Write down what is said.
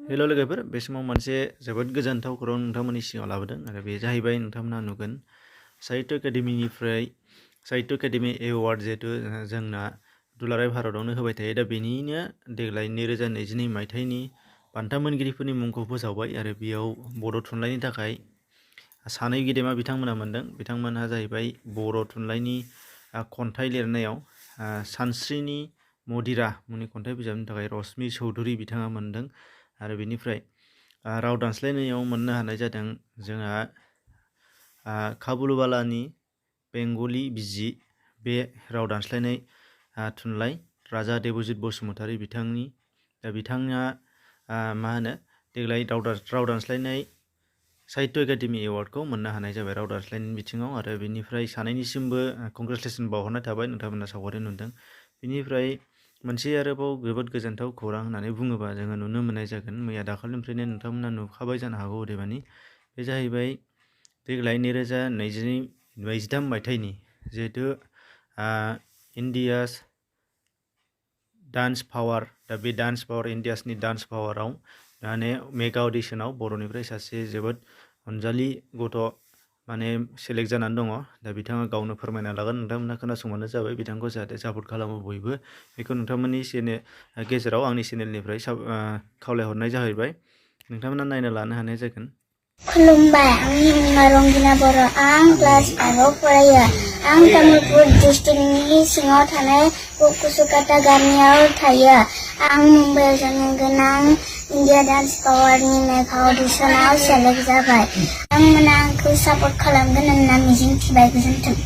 हेल' लोगोफोर बे समाव मोनसे जोबोद गोजोनथाव खौरां नोंथांमोननि सिगाङाव लाबोदों आरो बे जाहैबाय नोंथांमोना नुगोन साहित्य एकाडेमिनिफ्राय साहित्य एकाडेमि एवार्ड जिहेतु जोंना दुलाराय भारतआवनो होबाय थायो दा बेनिनो देग्लाय 2022 मायथाइनि बान्था मोनगिरिफोरनि मुंखौ फोसावबाय आरो बेयाव बड' थुनलाइनि थाखाय सानै गेदेमा बिथांमोना मोनदों। बिथांमोनहा जाहैबाय बर' थुनलाइनि खन्थाइ लिरनायाव सानस्रिनि मदिरा मुंनि खन्थाइ बिजाबनि थाखाय रश्मि चौधुरी बिथाङा मोनदों आरो बेनिफ्राय राव दानस्लायनायाव मोननो हानाय जादों जोंहा काबुलवालानि बेंगलि बिजि बे राव दानस्लायनाय थुनलाइ राजा देबजित बसुमतारी बिथांनि दा बिथाङा मा होनो देग्लाय राव दानस्लायनाय साहित्य एकाडेमि एवार्डखौ मोननो हानाय जाबाय राव दानस्लायनायनि बिथिङाव आरो बेनिफ्राय सानैनिसिमबो कंग्रेचुलेसन बावहरनाय थाबाय नोंथांमोना सावगारि नुदों। बेनिफ्राय मोनसे आरोबाव जोबोद गोजोनथाव खौरां होननानै बुङोबा जोङो नुनो मोननाय जागोन मैया दाखालिनिफ्रायनो नोंथांमोना नुखाबाय जानो हागौ अदेबानि बे जाहैबाय देग्लाय 2023 मायथाइनि जिहेतु इन्डियास डान्स पावार दा बे डान्स पावार इन्डियासनि डान्स पावाराव माने मेगा अडिशनाव बर'निफ्राय सासे जोबोद अनजालि गथ' माने सेलेक्ट जानानै दङ। दा बिथाङा गावनो फोरमायना लागोन नोंथांमोना खोनासंबानो जाबाय बिथांखौ जाहाथे सापर्ट खालामो बयबो बेखौ नोंथांमोननि गेजेराव आंनि चेनेलनिफ्राय खावलायहरनाय जाहैबाय नोंथांमोना नायना लानो हानाय जागोन। खुलुमबाय आंनि मुङा रंगिना बर' आं क्लास 5आव फरायो। आं तामुलपुर डिस्ट्रिक्टनि सिङाव थानाय कुसुकाटा गामियाव थायो। आं मुम्बाइआव जानो गोनां इन्डिया डान्स पावारनि मेगा अडिशनाव सेलेक्ट जाबाय। नोंथांमोना आंखौ सापर्ट खालामगोन होनना मिजिंथिबाय। गोजोन्थों।